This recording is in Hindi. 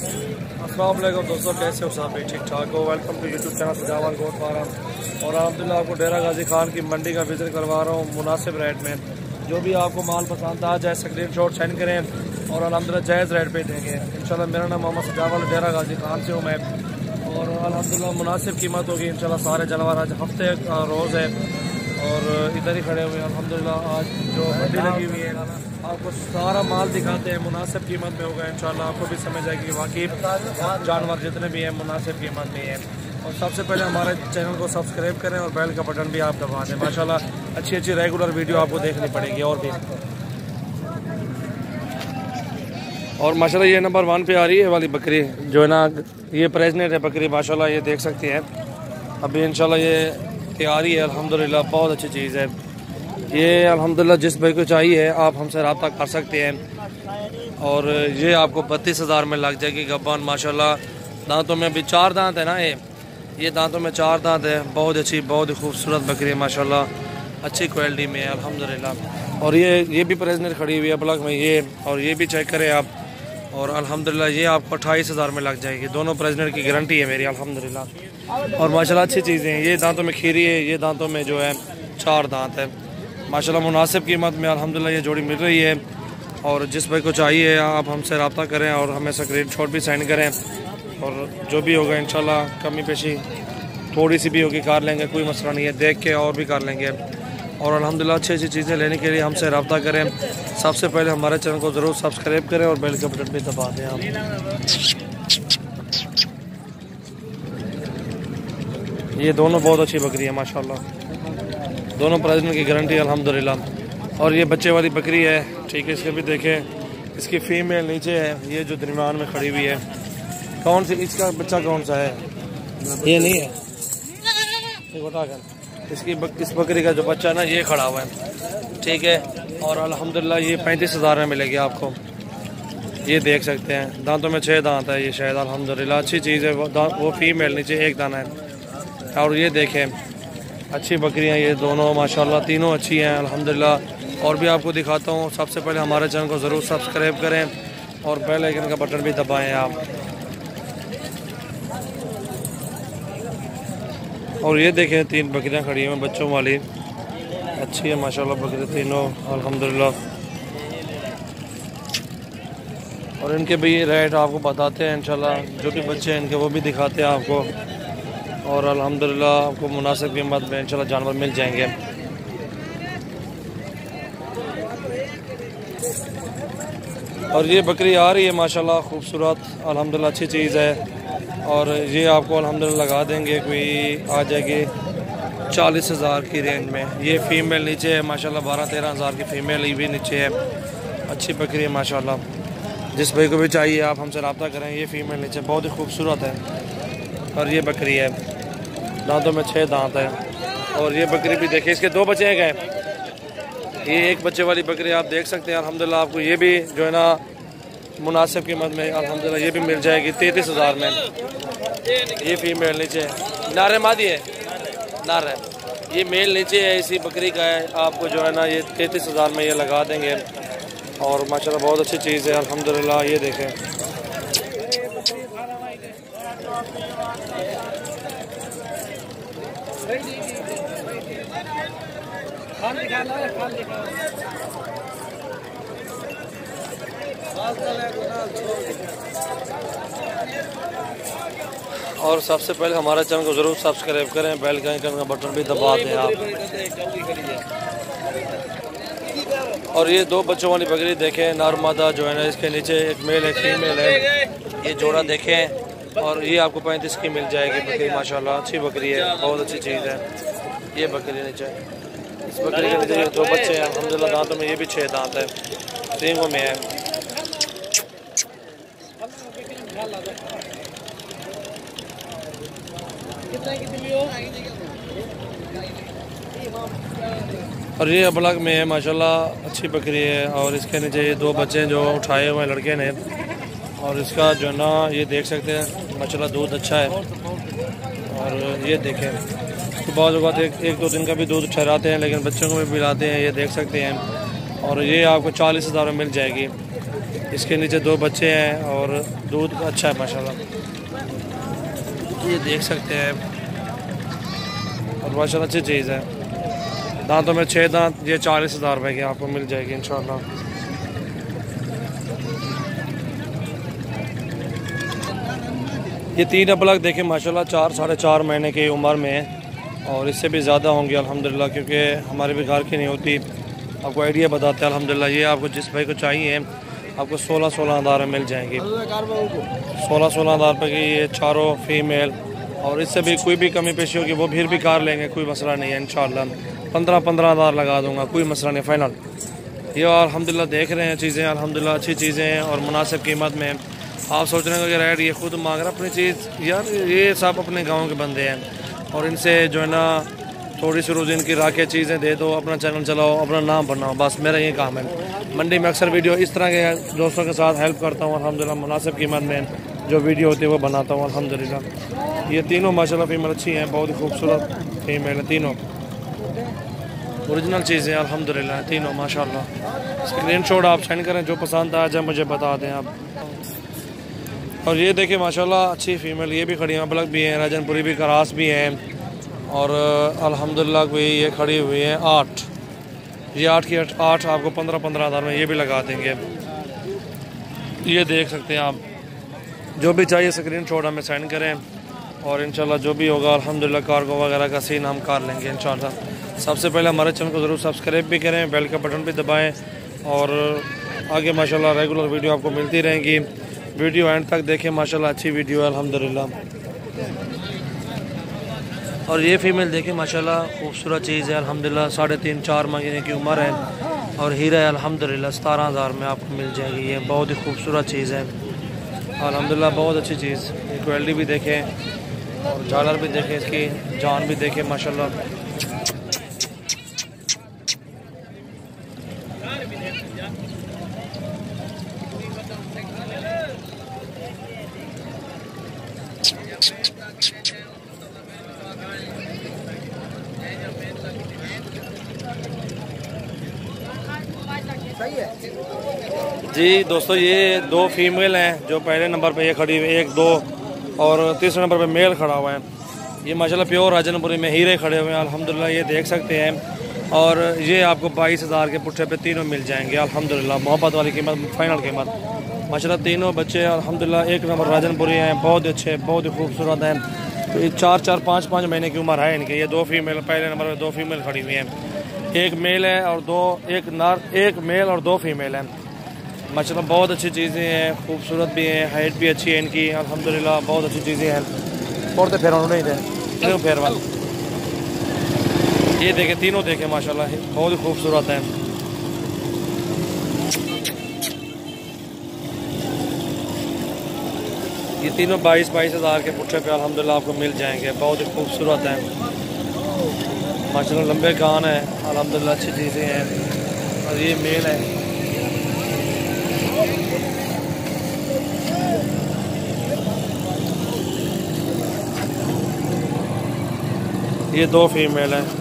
अस्सलाम वालेकुम दोस्तों, कैसे हो सब? ठीक ठाक हो? वेलकम टू यूट्यूब चैनल सजावल गोट फार्म। और अल्हम्दुलिल्लाह आपको डेरा गाजी खान की मंडी का विजिट करवा रहा हूँ मुनासिब रेट में। जो भी आपको माल पसंद आ जाए स्क्रीन शॉट सेंड करें और अल्हम्दुलिल्लाह जायज़ रेट पे देंगे इंशाल्लाह। मेरा नाम मोहम्मद सजावल, डेरा गाजी खान से हूँ मैं। और अल्हम्दुलिल्लाह मुनासिब कीमत होगी इंशाल्लाह। सारे जानवर आज हफ्ते का रोज़ है और इधर ही खड़े हुए हैं अल्हम्दुलिल्लाह। आज जो मंडी लगी हुई है आपको सारा माल दिखाते हैं, मुनासिब कीमत में होगा इंशाल्लाह। आपको भी समझ आएगी कि वाकई जानवर जितने भी हैं मुनासिब कीमत में है। और सबसे पहले हमारे चैनल को सब्सक्राइब करें और बेल का बटन भी आप दबा दें। माशाल्लाह अच्छी अच्छी रेगुलर वीडियो आपको देखनी पड़ेगी। और भी और माशाल्लाह ये नंबर 1 पे आ रही है वाली बकरी जो है ना, ये प्रेग्नेंट है बकरी माशाल्लाह। ये देख सकते हैं अभी इंशाल्लाह ये तैयारी है अल्हम्दुलिल्लाह। बहुत अच्छी चीज़ है ये अल्हम्दुलिल्लाह। जिस भाई को चाहिए आप हमसे रब्ता कर सकते हैं। और ये आपको 32,000 में लग जाएगी गब्बान माशाल्लाह। दांतों में अभी 4 दांत है ना, ये दांतों में 4 दांत है। बहुत अच्छी बहुत ही खूबसूरत बकरी है माशाल्लाह, अच्छी क्वालिटी में है अल्हम्दुलिल्लाह। और ये भी प्रेग्नेंट खड़ी हुई है ब्लॉक में ये। और ये भी चेक करें आप। और अल्हम्दुलिल्लाह ये आपको 28,000 में लग जाएगी। दोनों प्रेग्नेंट की गारंटी है मेरी अल्हम्दुलिल्लाह। और माशाल्लाह अच्छी चीज़ें हैं। ये दांतों में खीरी है, ये दांतों में जो है 4 दांत है माशाल्लाह। मुनासिब कीमत में अल्हम्दुलिल्लाह ये जोड़ी मिल रही है। और जिस भाई को चाहिए आप हमसे रब्ता करें और हमें स्क्रीन शॉट भी सेंड करें। और जो भी होगा इंशाल्लाह कमी पेशी थोड़ी सी भी होगी कर लेंगे, कोई मसला नहीं है। देख के और भी कर लेंगे। और अल्हम्दुलिल्लाह अच्छी अच्छी चीज़ें लेने के लिए हमसे रब्ता करें। सबसे पहले हमारे चैनल को ज़रूर सब्सक्राइब करें और बेल का बटन भी दबा दें आप। ये दोनों बहुत अच्छी बकरी है माशाल्लाह, दोनों प्रेग्नेंट की गारंटी अल्हम्दुलिल्लाह। और ये बच्चे वाली बकरी है, ठीक है। इसके भी देखें, इसकी फीमेल नीचे है, ये जो दरमियान में खड़ी हुई है। कौन सी इसका बच्चा कौन सा है? ये नहीं है, ये बता कर। इस बकरी का जो बच्चा ना ये खड़ा हुआ है, ठीक है। और अल्हम्दुलिल्लाह ये 35,000 में मिलेगी आपको। ये देख सकते हैं दांतों में 6 दांत है ये शायद अल्हम्दुलिल्लाह। अच्छी चीज़ है। वो फीमेल नीचे 1 दाना है। और ये देखें अच्छी बकरियां ये दोनों माशाल्लाह, तीनों अच्छी हैं अल्हम्दुलिल्लाह। और भी आपको दिखाता हूँ। सबसे पहले हमारे चैनल को ज़रूर सब्सक्राइब करें और बेल आइकन का बटन भी दबाएं आप। और ये देखें 3 बकरियां खड़ी हैं बच्चों वाली, अच्छी है माशाल्लाह बकरी तीनों अल्हम्दुलिल्लाह। और इनके भी रेट आपको बताते हैं इंशाल्लाह। जो भी बच्चे हैं इनके वो भी दिखाते हैं आपको। और अल्हम्दुलिल्लाह आपको मुनासिब कीमत में इंशाल्लाह जानवर मिल जाएंगे। और ये बकरी आ रही है माशाल्लाह खूबसूरत अल्हम्दुलिल्लाह, अच्छी चीज़ है। और ये आपको अल्हम्दुलिल्लाह लगा देंगे, कोई आ जाएगी 40,000 की रेंज में। ये फीमेल नीचे है माशाल्लाह, 12-13 की फीमेल भी नीचे है। अच्छी बकरी है माशाल्लाह। जिस भाई को भी चाहिए आप हमसे रब्ता करें। ये फीमेल नीचे बहुत ही खूबसूरत है। और ये बकरी है, दांतों में 6 दांत है। और ये बकरी भी देखिए, इसके 2 बच्चे गए। ये 1 बच्चे वाली बकरी आप देख सकते हैं अल्हम्दुलिल्लाह। आपको ये भी जो है ना मुनासिब कीमत में अल्हम्दुलिल्लाह ये भी मिल जाएगी 33,000 में। ये फीमेल नीचे नारे मादी है, नारे ये मेल नीचे है, इसी बकरी का है। आपको जो है ना ये 33,000 में ये लगा देंगे। और माशाल्लाह बहुत अच्छी चीज़ है अल्हम्दुलिल्लाह। ये देखें और सबसे पहले हमारे चैनल को ज़रूर सब्सक्राइब करें, बेल का आइकन का बटन भी दबा दें आप। और ये 2 बच्चों वाली बकरी देखें, नर मादा जो है ना, इसके नीचे एक मेल एक फीमेल है। ये जोड़ा देखें। और ये आपको 35 की मिल जाएगी बकरी माशाल्लाह। अच्छी बकरी है, बहुत अच्छी चीज़ है। ये बकरी नीचे, इस बकरी के नीचे 2 बच्चे हैं अल्हम्दुलिल्लाह। दांतों में ये भी 6 दांत है, सींगों में है। और ये अबलग में है माशाल्लाह, अच्छी बकरी है। और इसके नीचे ये 2 बच्चे जो उठाए हुए लड़के ने। और इसका जो है ना ये देख सकते हैं माशाल्लाह दूध अच्छा है। और ये देखें तो बहुत बात 1-2 दिन का भी दूध ठहराते हैं, लेकिन बच्चों को भी पिलाते हैं, ये देख सकते हैं। और ये आपको 40,000 में मिल जाएगी। इसके नीचे 2 बच्चे हैं और दूध अच्छा है माशाल्लाह, ये देख सकते हैं। और माशाल्लाह अच्छी चीज़ है। दांतों में 6 दांत, ये 40,000 रुपये की आपको मिल जाएगी इंशाल्लाह। ये 3 अपलग देखें माशाल्लाह 4 साढ़े 4 महीने की उम्र में है और इससे भी ज़्यादा होंगे अल्हम्दुलिल्लाह, क्योंकि हमारे भी घर की नहीं होती। आपको आइडिया बताते हैं अल्हम्दुलिल्लाह। ये आपको जिस भाई को चाहिए आपको 16 हज़ार में मिल जाएंगी। 16 हज़ार रुपये की ये चारों फीमेल, और इससे भी कोई भी कमी पेशी होगी वो फिर भी कार लेंगे, कोई मसला नहीं है इंशाल्लाह। 15 हज़ार लगा दूंगा, कोई मसला नहीं, फ़ाइनल। ये अल्हम्दुलिल्लाह देख रहे हैं चीज़ें, अल्हम्दुलिल्लाह अच्छी चीज़ें हैं और मुनासिब कीमत में। आप सोच रहे हैं कि रेट ये खुद मांग रहा अपनी चीज़, यार ये सब अपने गाँव के बंदे हैं और इनसे जो है ना थोड़ी सी रोज़ इनकी राखे चीज़ें दे दो, अपना चैनल चलाओ, अपना नाम बनाओ, बस मेरा ये काम है। मंडी में अक्सर वीडियो इस तरह के दोस्तों के साथ हेल्प करता हूँ अल्हम्दुलिल्लाह, मुनासिब कीमत में जो वीडियो होती है वो बनाता हूँ अल्हम्दुलिल्लाह। ये तीनों माशाल्लाह फीमेल अच्छी हैं, बहुत ही खूबसूरत फीमेल है, तीनों ओरिजिनल चीज़ें अल्हम्दुलिल्लाह, तीनों माशाल्लाह। स्क्रीनशॉट आप सेंड करें, जो पसंद आ जाए मुझे बता दें आप। और ये देखिए माशाल्लाह अच्छी फीमेल, ये भी खड़ी हैं, अपलग भी हैं, राजनपुरी भी, करास भी हैं और अल्हम्दुलिल्लाह कोई ये खड़ी हुई है 8, ये 8 की 8 आपको 15 हज़ार में ये भी लगा देंगे। ये देख सकते हैं आप, जो भी चाहिए स्क्रीनशॉट हमें सेंड करें और इंशाल्लाह जो भी होगा अल्हम्दुलिल्लाह कार्गो वगैरह का सीन हम कर लेंगे इंशाल्लाह। सबसे पहले हमारे चैनल को ज़रूर सब्सक्राइब भी करें, बेल का बटन भी दबाएँ और आगे माशाल्लाह रेगुलर वीडियो आपको मिलती रहेंगी। वीडियो एंड तक देखें, माशाल्लाह अच्छी वीडियो है अल्हम्दुलिल्लाह। और ये फीमेल देखें माशाल्लाह खूबसूरत चीज़ है अल्हम्दुलिल्लाह, 3.5-4 महीने की उम्र है और हीरा है अल्हम्दुलिल्लाह, 17 हज़ार में आपको मिल जाएगी। ये बहुत ही खूबसूरत चीज़ है अल्हम्दुलिल्लाह, बहुत अच्छी चीज़। ये क्वालिटी भी देखें और झालर भी देखें, इसकी जान भी देखें माशाल्लाह। जी दोस्तों, ये 2 फीमेल हैं जो पहले नंबर पे ये खड़ी हुई, 1 2 और तीसरे नंबर पे मेल खड़ा हुआ है। ये माशाल्लाह प्योर राजनपुरी में हीरे खड़े हुए हैं अल्हम्दुलिल्लाह, ये देख सकते हैं। और ये आपको 22 हज़ार के पुट्ठे पे तीनों मिल जाएंगे अल्हम्दुलिल्लाह, मोहब्बत वाली कीमत, फाइनल कीमत माशाल्लाह। तीनों बच्चे अल्हम्दुलिल्लाह 1 नंबर राजनपुरी हैं, बहुत अच्छे, बहुत ही खूबसूरत हैं। तो ये 4-4 5-5 महीने की उम्र है इनकी। ये 2 फीमेल, पहले नंबर पर 2 फीमेल खड़ी हुई हैं, 1 मेल है और 1 मेल और 2 फीमेल हैं माशाल्लाह। बहुत अच्छी चीज़ें हैं, खूबसूरत भी हैं, हाइट भी अच्छी है इनकी अल्हम्दुलिल्लाह, बहुत अच्छी चीज़ें हैं। और तो फिर नहीं थे फिर वाल, ये देखें, तीनों देखें माशाल्लाह बहुत ही खूबसूरत हैं। ये तीनों 22 हज़ार के पुट्ठे पे अल्हम्दुलिल्लाह आपको मिल जाएंगे, बहुत ही खूबसूरत हैं माशाल्लाह, लंबे कान है अल्हम्दुलिल्लाह, अच्छी चीज़ें हैं। और ये मेल है, ये 2 फीमेल हैं।